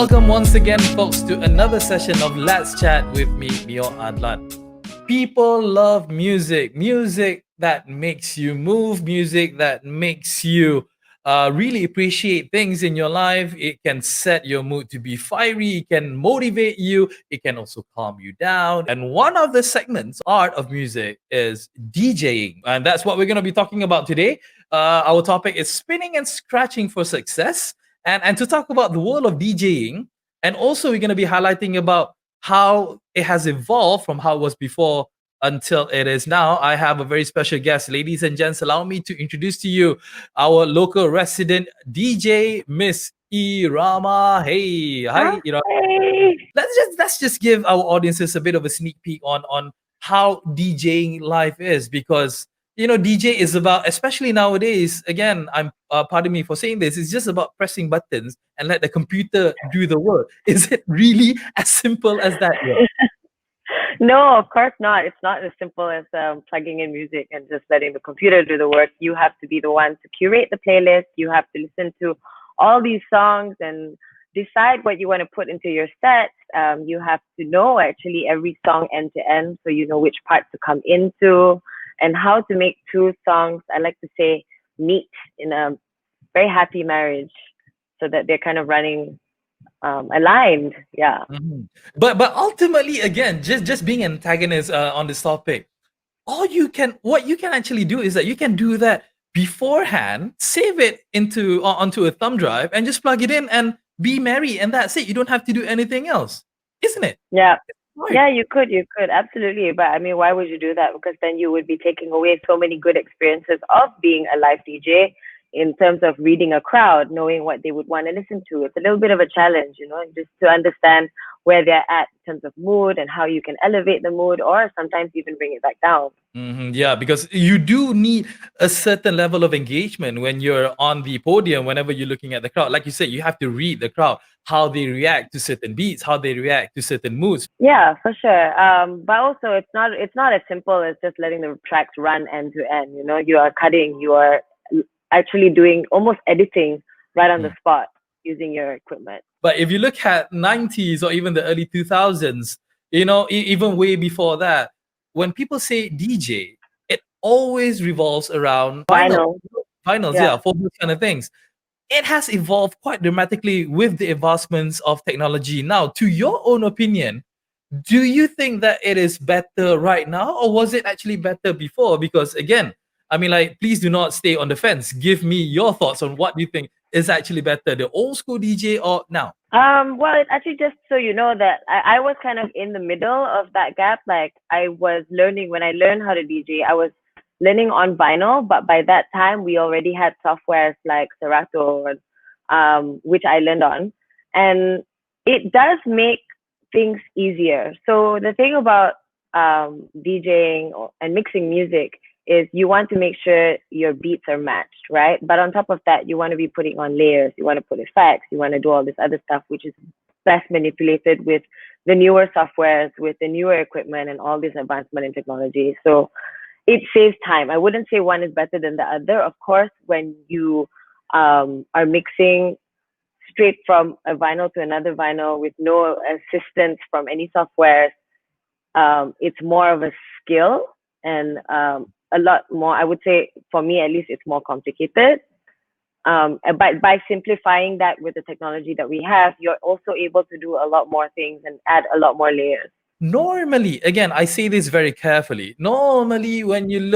Welcome once again, folks, to another session of Let's Chat with me, Meor Addelan. People love music, music that makes you move, music that makes you really appreciate things in your life. It can set your mood to be fiery, it can motivate you, it can also calm you down. And one of the segments, art of music, is DJing. And that's what we're going to be talking about today. Our topic is spinning and scratching for success. And to talk about the world of DJing, and also we're going to be highlighting about how it has evolved from how it was before until it is now. I have a very special guest. Ladies and gents, allow me to introduce to you our local resident DJ, Miss Irama. Hey, hi, Irama. Hey. Let's just give our audiences a bit of a sneak peek on how DJing life is, because DJ is about, especially nowadays, again, I'm pardon me for saying this, it's just about pressing buttons and let the computer do the work. Is it really as simple as that? No, of course not. It's not as simple as plugging in music and just letting the computer do the work. You have to be the one to curate the playlist. You have to listen to all these songs and decide what you want to put into your set. You have to know actually every song end to end, so you know which part to come into and how to make two songs, I like to say, meet in a very happy marriage so that they're kind of running aligned. Yeah. Mm-hmm. But ultimately, again, just being an antagonist on this topic, what you can actually do is that you can do that beforehand, save it onto a thumb drive, and just plug it in and be merry, and that's it. You don't have to do anything else, isn't it? Yeah. Right. Yeah, you could absolutely. But I mean, why would you do that? Because then you would be taking away so many good experiences of being a live DJ in terms of reading a crowd, knowing what they would want to listen to. It's a little bit of a challenge, just to understand where they're at in terms of mood and how you can elevate the mood or sometimes even bring it back down. Mm-hmm, yeah, because you do need a certain level of engagement when you're on the podium, whenever you're looking at the crowd. Like you said, you have to read the crowd, how they react to certain beats, how they react to certain moods. Yeah, for sure. But also it's not as simple as just letting the tracks run end to end. You are cutting, you are actually doing almost editing right on the spot using your equipment. But if you look at 90s or even the early 2000s, even way before that, when people say DJ, it always revolves around vinyls, for those kind of things. It has evolved quite dramatically with the advancements of technology. Now, to your own opinion, do you think that it is better right now, or was it actually better before? Because again, I mean, please do not stay on the fence. Give me your thoughts on what you think is actually better, the old school DJ or now? Well, it actually, just so you know, that I was kind of in the middle of that gap. Like, I was learning, when I learned how to DJ, I was learning on vinyl, but by that time we already had softwares like Serato, which I learned on, and it does make things easier. So the thing about DJing and mixing music is you want to make sure your beats are matched, right? But on top of that, you want to be putting on layers, you want to put effects, you want to do all this other stuff, which is best manipulated with the newer softwares, with the newer equipment and all this advancement in technology. So it saves time. I wouldn't say one is better than the other. Of course, when you are mixing straight from a vinyl to another vinyl with no assistance from any software, it's more of a skill and a lot more, I would say, for me at least, it's more complicated. But by simplifying that with the technology that we have, you're also able to do a lot more things and add a lot more layers. Normally, again, I say this very carefully. Normally, when you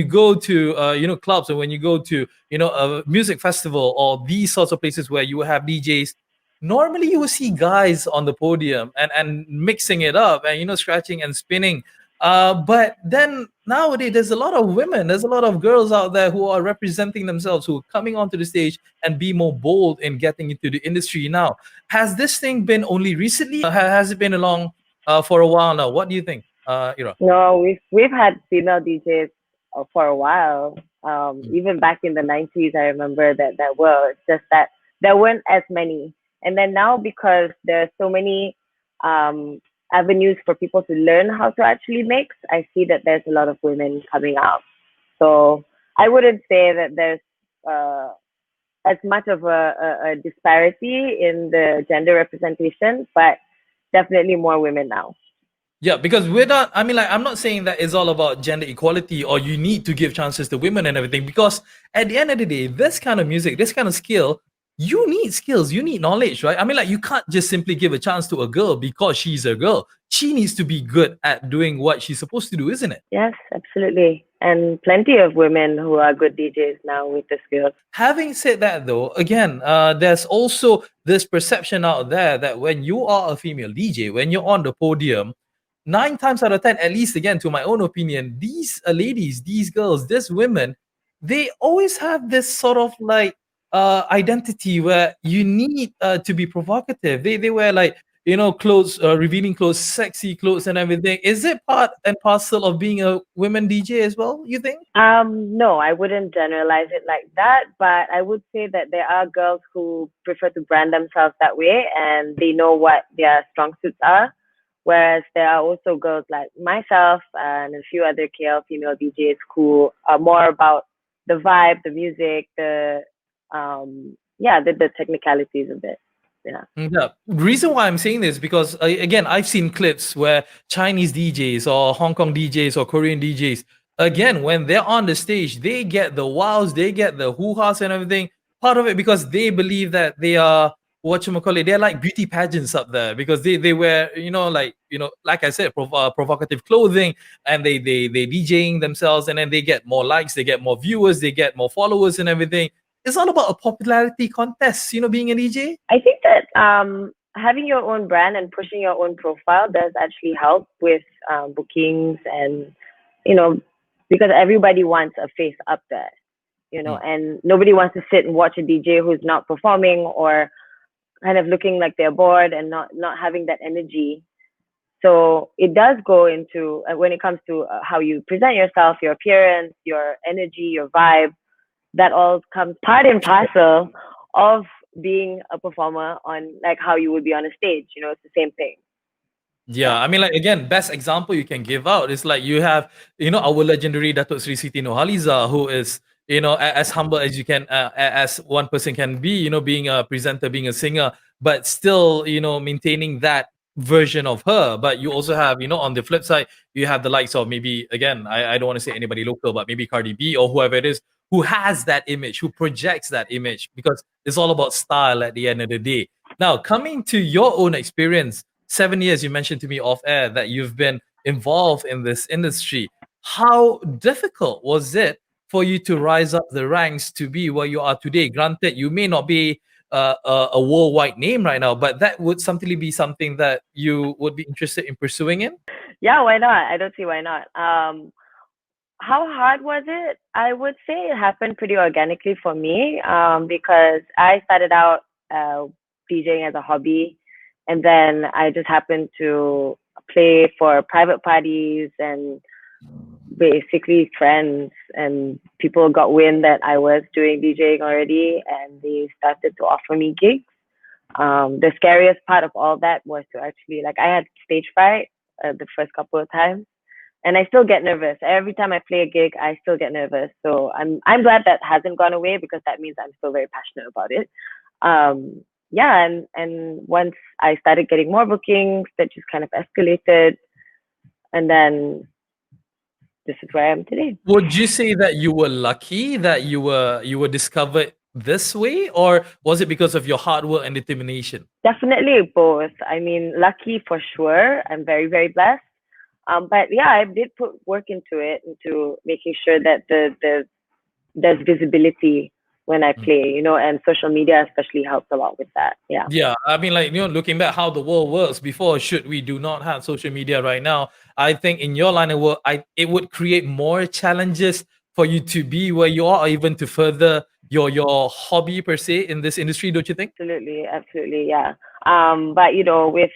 go to clubs, or when you go to a music festival or these sorts of places where you have DJs, normally you will see guys on the podium and mixing it up and scratching and spinning. But then nowadays, there's a lot of women, there's a lot of girls out there who are representing themselves, who are coming onto the stage and be more bold in getting into the industry now. Has this thing been only recently? Has it been along for a while now? What do you think, Ira? No, we've had female DJs for a while. Even back in the 90s, I remember that there were. It's just that there weren't as many. And then now, because there's so many avenues for people to learn how to actually mix, I see that there's a lot of women coming out. So I wouldn't say that there's as much of a disparity in the gender representation, but definitely more women now. Yeah, because we're not, I mean, like, I'm not saying that it's all about gender equality or you need to give chances to women and everything, because at the end of the day, this kind of music, this kind of skill, you need skills, you need knowledge, right? I mean, like, you can't just simply give a chance to a girl because she's a girl. She needs to be good at doing what she's supposed to do, isn't it? Yes, absolutely. And plenty of women who are good DJs now with the skills. Having said that, though, again, there's also this perception out there that when you are a female DJ, when you're on the podium, 9 times out of 10, at least again, to my own opinion, these ladies, these girls, these women, they always have this sort of like identity where you need to be provocative. They wear like, you know, clothes, revealing clothes, sexy clothes and everything. Is it part and parcel of being a women DJ as well, you think? No, I wouldn't generalize it like that, but I would say that there are girls who prefer to brand themselves that way and they know what their strong suits are. Whereas there are also girls like myself and a few other KL female DJs who are more about the vibe, the music, the technicalities of it. Yeah. Yeah. The reason why I'm saying this because again, I've seen clips where Chinese DJs or Hong Kong DJs or Korean DJs, again, when they're on the stage, they get the wows, they get the hoo-has and everything. Part of it because they believe that they are whatchamacallit, they're like beauty pageants up there because they wear, like I said, provocative clothing, and they DJing themselves, and then they get more likes, they get more viewers, they get more followers and everything. It's all about a popularity contest, being a DJ. I think that having your own brand and pushing your own profile does actually help with bookings, and because everybody wants a face up there, and nobody wants to sit and watch a DJ who's not performing or kind of looking like they're bored and not having that energy. So it does go into when it comes to how you present yourself, your appearance, your energy, your vibe. That all comes part and parcel of being a performer on like how you would be on a stage. It's the same thing. Yeah, I mean, like, again, best example you can give out is like you have, our legendary Datuk Sri Siti Nurhaliza, who is, as humble as you can, as one person can be, being a presenter, being a singer, but still, maintaining that version of her. But you also have, on the flip side, you have the likes of maybe, again, I don't want to say anybody local, but maybe Cardi B or whoever it is, who has that image, who projects that image, because it's all about style at the end of the day. Now, coming to your own experience, 7 years, you mentioned to me off air that you've been involved in this industry. How difficult was it for you to rise up the ranks to be where you are today? Granted, you may not be a worldwide name right now, but that would certainly be something that you would be interested in pursuing in? Yeah, why not? I don't see why not. How hard was it? I would say it happened pretty organically for me because I started out DJing as a hobby. And then I just happened to play for private parties and basically friends, and people got wind that I was doing DJing already, and they started to offer me gigs. The scariest part of all that was to actually, like, I had stage fright the first couple of times, and I still get nervous. Every time I play a gig, I still get nervous. So I'm glad that hasn't gone away, because that means I'm still very passionate about it. And once I started getting more bookings, that just kind of escalated, and then this is where I am today. Would you say that you were lucky that you were discovered this way, or was it because of your hard work and determination? Definitely both. I mean, lucky for sure. I'm very, very blessed. But yeah, I did put work into it, into making sure that there's visibility when I play, and social media especially helps a lot with that. Yeah. Yeah, I mean, like, looking back how the world works before, should we do not have social media right now, I think in your line of work, it would create more challenges for you to be where you are, or even to further your hobby per se in this industry, don't you think? Absolutely, yeah. But with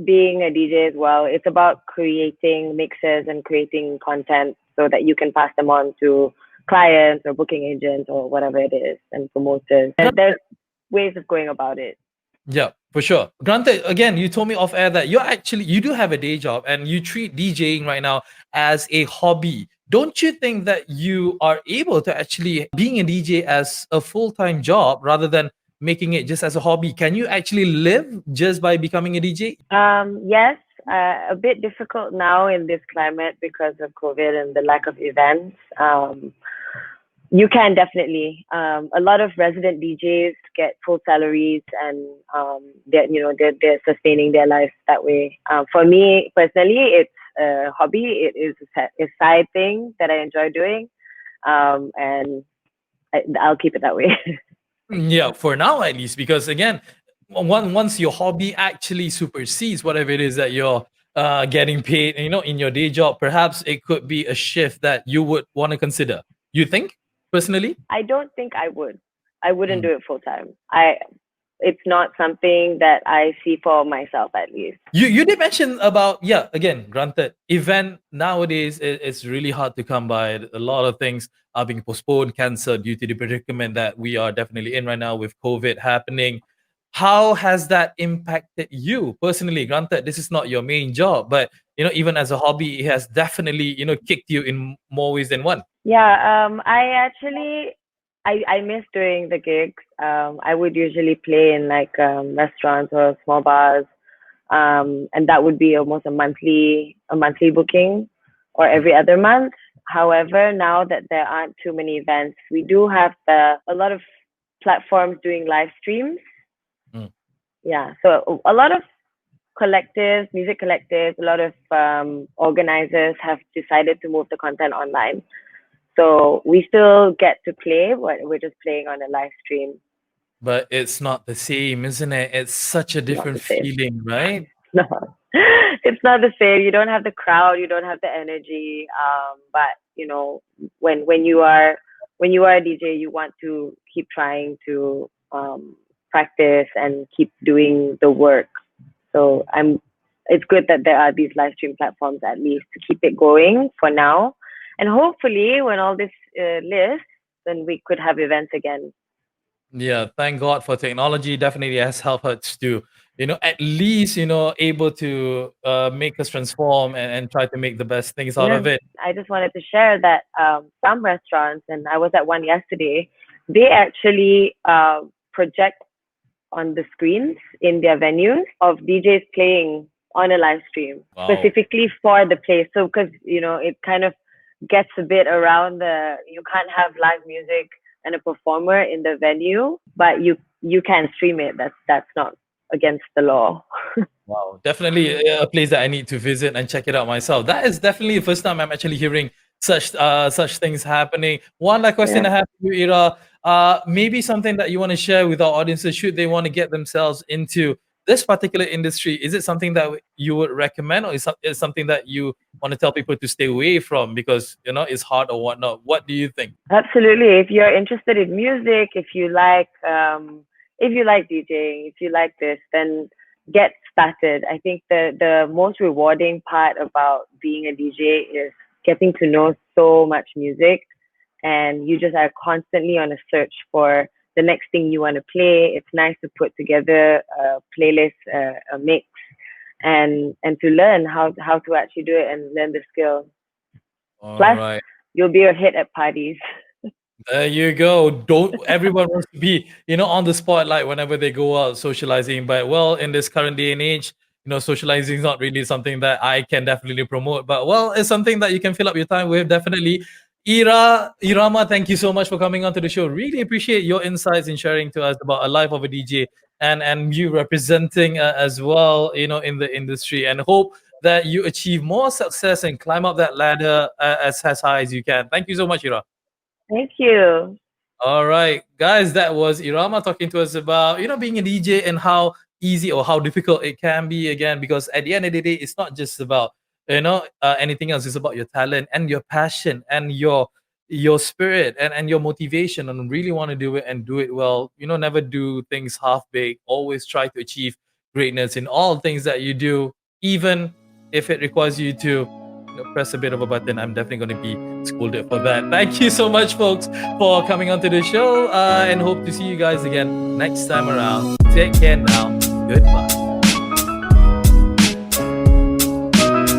being a DJ as well, it's about creating mixes and creating content so that you can pass them on to clients or booking agents or whatever it is, and promoters. There's ways of going about it. Yeah. For sure. Granted, again, you told me off air that you do have a day job and you treat DJing right now as a hobby. Don't you think that you are able to actually being a DJ as a full-time job rather than making it just as a hobby? Can you actually live just by becoming a DJ? Yes, a bit difficult now in this climate because of COVID and the lack of events. You can definitely. A lot of resident DJs get full salaries, and they're sustaining their lives that way. For me personally, it's a hobby. It is a side thing that I enjoy doing, and I'll keep it that way. Yeah, for now at least, because again, once your hobby actually supersedes whatever it is that you're getting paid, in your day job, perhaps it could be a shift that you would want to consider. You think, personally? I don't think I would. I wouldn't Mm. do it full time. It's not something that I see for myself, at least. You did mention about, yeah, again, granted, event nowadays it's really hard to come by. A lot of things are being postponed, cancelled due to the predicament that we are definitely in right now with COVID happening. How has that impacted you personally? Granted, this is not your main job, but even as a hobby, it has definitely kicked you in more ways than one. Yeah, I miss doing the gigs. I would usually play in like restaurants or small bars, and that would be almost a monthly booking, or every other month. However, now that there aren't too many events, we do have a lot of platforms doing live streams. Mm. Yeah, so a lot of collectives, music collectives, a lot of organizers have decided to move the content online. So we still get to play, but we're just playing on a live stream. But it's not the same, isn't it? It's such a Not the different same. feeling, right? No, it's not the same. You don't have the crowd, you don't have the energy. But when you are a DJ, you want to keep trying to practice and keep doing the work. So it's good that there are these live stream platforms at least to keep it going for now. And hopefully, when all this lifts, then we could have events again. Yeah, thank God for technology. Definitely has helped us to, at least, able to make us transform and try to make the best things out Yeah, of it. I just wanted to share that some restaurants, and I was at one yesterday, they actually project on the screens in their venues of DJs playing on a live stream Wow. specifically for the place. So because it kind of gets a bit around you can't have live music and a performer in the venue, but you can stream it. That's not against the law. Wow, definitely a place that I need to visit and check it out myself. That is definitely the first time I'm actually hearing such things happening. One last question Yeah. I have for you, Ira. Maybe something that you want to share with our audiences should they want to get themselves into this particular industry. Is it something that you would recommend, or is it something that you want to tell people to stay away from because it's hard or whatnot? What do you think? Absolutely. If you're interested in music, if you like DJing, if you like this, then get started. I think the most rewarding part about being a DJ is getting to know so much music, and you just are constantly on a search for the next thing you want to play. It's nice to put together a playlist, a mix, and to learn how to actually do it and learn the skill. All Plus, right. you'll be a hit at parties. There you go. Don't everyone wants to be, on the spotlight whenever they go out socializing. But well, in this current day and age, socializing is not really something that I can definitely promote. But well, it's something that you can fill up your time with, definitely. Irama, thank you so much for coming onto the show. Really appreciate your insights and sharing to us about a life of a DJ and you representing as well, in the industry. And hope that you achieve more success and climb up that ladder as high as you can. Thank you so much, Ira. Thank you. All right, guys, that was Irama talking to us about, being a DJ and how easy or how difficult it can be again, because at the end of the day, it's not just about, anything else. It's about your talent and your passion and your spirit and your motivation and really want to do it and do it well. Never do things half-baked. Always try to achieve greatness in all things that you do, even if it requires you to press a bit of a button. I'm definitely going to be scolded for that. Thank you so much, folks, for coming onto the show, and hope to see you guys again next time around. Take care now. Goodbye.